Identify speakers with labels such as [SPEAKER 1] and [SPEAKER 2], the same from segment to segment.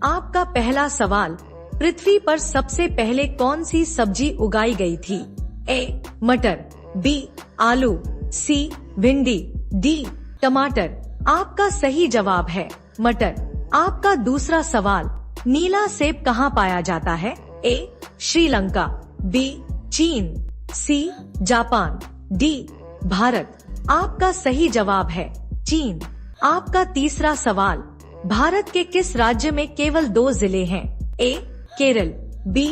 [SPEAKER 1] आपका पहला सवाल, पृथ्वी पर सबसे पहले कौन सी सब्जी उगाई गई थी? ए. मटर, बी. आलू, सी. भिंडी, डी. टमाटर। आपका सही जवाब है मटर। आपका दूसरा सवाल, नीला सेब कहाँ पाया जाता है? ए. श्रीलंका, बी. चीन, सी. Japan, D. भारत। आपका सही जवाब है चीन। आपका तीसरा सवाल, भारत के किस राज्य में केवल 2 जिले हैं? ए. केरल, बी.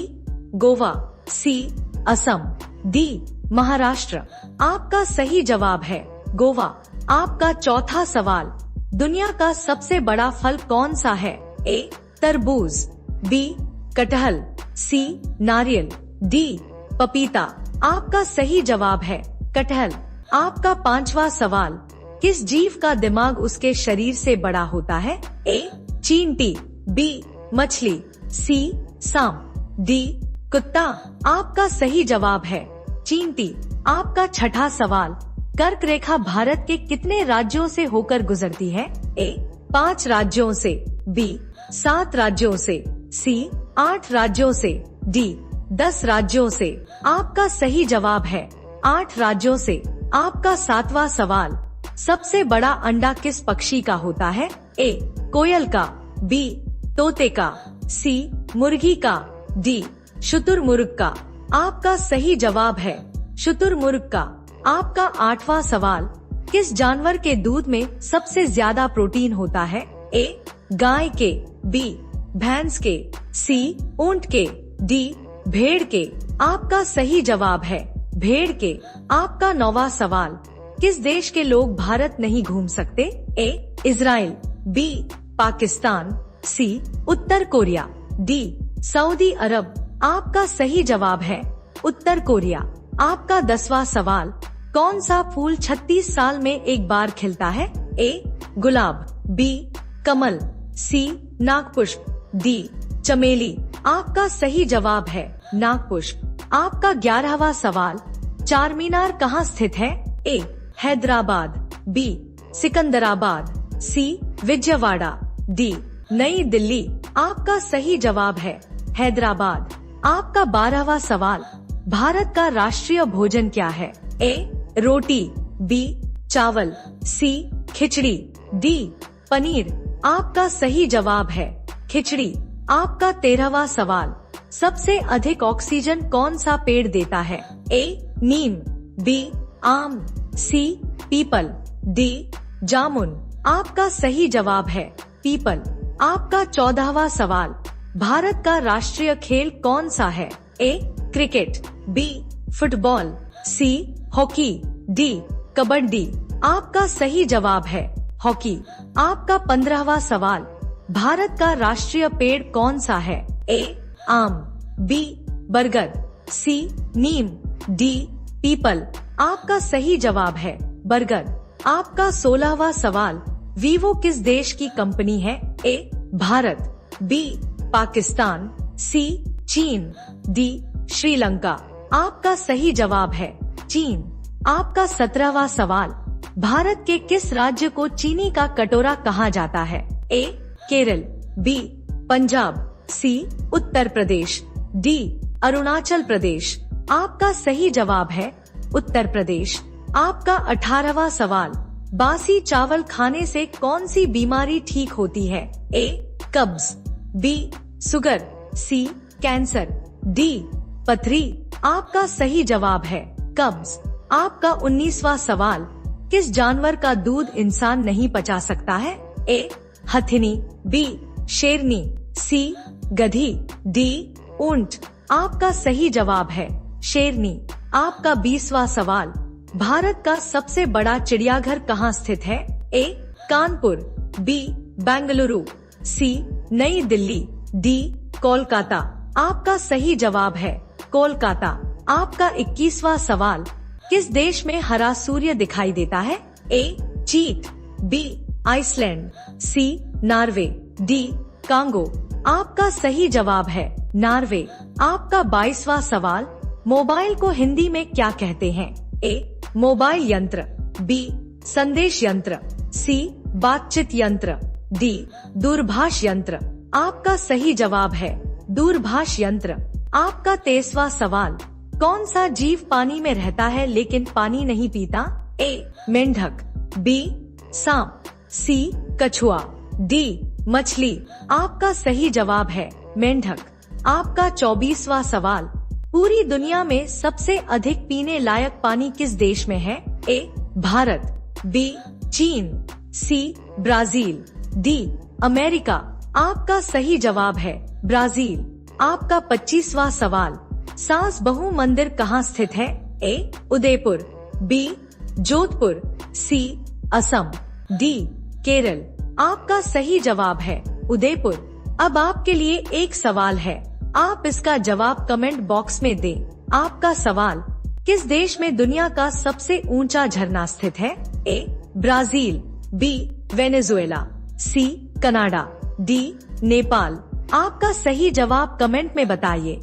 [SPEAKER 1] गोवा, सी. असम, डी. महाराष्ट्र। आपका सही जवाब है गोवा। आपका चौथा सवाल, दुनिया का सबसे बड़ा फल कौन सा है? ए. तरबूज, बी. कटहल, सी. नारियल, डी. पपीता। आपका सही जवाब है कटहल। आपका पांचवा सवाल, किस जीव का दिमाग उसके शरीर से बड़ा होता है? ए. चींटी, बी. मछली, सी. सांप, डी. कुत्ता। आपका सही जवाब है चींटी। आपका छठा सवाल, कर्क रेखा भारत के कितने राज्यों से होकर गुजरती है? ए. 5 राज्यों से, बी. 7 राज्यों से, सी. 8 राज्यों से, डी. 10 राज्यों से। आपका सही जवाब है 8 राज्यों से। आपका 7वां सवाल, सबसे बड़ा अंडा किस पक्षी का होता है? ए. कोयल का, बी. तोते का, सी. मुर्गी का, डी. शुतुरमुर्ग का। आपका सही जवाब है शुतुरमुर्ग का। आपका 8वां सवाल, किस जानवर के दूध में सबसे ज्यादा प्रोटीन होता है? ए. गाय के, बी. भैंस के, सी. ऊंट के, डी. भेड़ के। आपका सही जवाब है भेड़ के। आपका 9वां सवाल, किस देश के लोग भारत नहीं घूम सकते? A. Israel, B. Pakistan, C. उत्तर कोरिया, डी. Saudi Arab. आपका सही जवाब है उत्तर कोरिया। आपका 10वां सवाल, कौन सा फूल 36 साल में एक बार खिलता है? ए. गुलाब, बी. कमल, सी. नागपुष्प, डी. चमेली। आपका सही जवाब है नागपुष्प। आपका 11वां सवाल, चारमीनार कहाँ स्थित है? ए. हैदराबाद, बी. सिकंदराबाद, सी. विजयवाड़ा, डी. नई दिल्ली। आपका सही जवाब है हैदराबाद। आपका 12वां सवाल, भारत का राष्ट्रीय भोजन क्या है? ए. रोटी, बी. चावल, सी. खिचड़ी, डी. पनीर। आपका सही जवाब है खिचड़ी। आपका 13वां सवाल, सबसे अधिक ऑक्सीजन कौन सा पेड़ देता है? ए. नीम, बी. आम, सी. People, D. जामुन। आपका सही जवाब है पीपल। आपका 14वां सवाल, भारत का राष्ट्रीय खेल कौन सा है? A. Cricket, B. Football, C. Hockey, D. Kabaddi. आपका सही जवाब है हॉकी। आपका 15वां सवाल, भारत का राष्ट्रीय पेड़ कौन सा है? ए. आम, बी. बरगद, सी. नीम, डी. पीपल। आपका सही जवाब है बरगद। आपका 16वां सवाल, वीवो किस देश की कंपनी है? ए. भारत, बी. पाकिस्तान, सी. चीन, डी. श्रीलंका। आपका सही जवाब है चीन। आपका 17वां सवाल, भारत के किस राज्य को चीनी का कटोरा कहा जाता है? ए. केरल, बी. पंजाब, सी. उत्तर प्रदेश, डी. अरुणाचल प्रदेश। आपका सही जवाब है उत्तर प्रदेश। आपका 18वां सवाल, बासी चावल खाने से कौन सी बीमारी ठीक होती है? ए. कब्ज, B. Sugar, C. Cancer, D. पथरी। आपका सही जवाब है कब्ज। आपका 19वां सवाल, किस जानवर का दूध इंसान नहीं पचा सकता है? ए. हथिनी, बी. शेरनी, सी. गधी, डी. ऊंट। आपका सही जवाब है शेरनी। आपका 20वां सवाल, भारत का सबसे बड़ा चिड़ियाघर कहाँ स्थित है? ए. कानपुर, बी. बेंगलुरु, सी. नई दिल्ली, डी. कोलकाता। आपका सही जवाब है कोलकाता। आपका 21वां सवाल, किस देश में हरा सूर्य दिखाई देता है? ए. चीन, B. Iceland, C. Norway, D. Congo. आपका सही जवाब है नॉर्वे। आपका 22वां सवाल, मोबाइल को हिंदी में क्या कहते हैं? ए. मोबाइल यंत्र, बी. संदेश यंत्र, सी. बातचीत यंत्र, डी. दूरभाष यंत्र। आपका सही जवाब है दूरभाष यंत्र। आपका 23वां सवाल, कौन सा जीव पानी में रहता है लेकिन पानी नहीं पीता? ए मेंढक, बी सांप, सी कछुआ, डी मछली। आपका सही जवाब है मेंढक। आपका 24वां सवाल, पूरी दुनिया में सबसे अधिक पीने लायक पानी किस देश में है? ए भारत, बी चीन, सी ब्राजील, डी अमेरिका। आपका सही जवाब है ब्राजील। आपका 25वां सवाल, सास बहू मंदिर कहाँ स्थित है? ए उदयपुर, बी जोधपुर, सी असम, डी केरल। आपका सही जवाब है उदयपुर। अब आपके लिए एक सवाल है, आप इसका जवाब कमेंट बॉक्स में दें। आपका सवाल, किस देश में दुनिया का सबसे ऊंचा झरना स्थित है? A Brazil, B Venezuela, C Canada, D Nepal. आपका सही जवाब कमेंट में बताइए।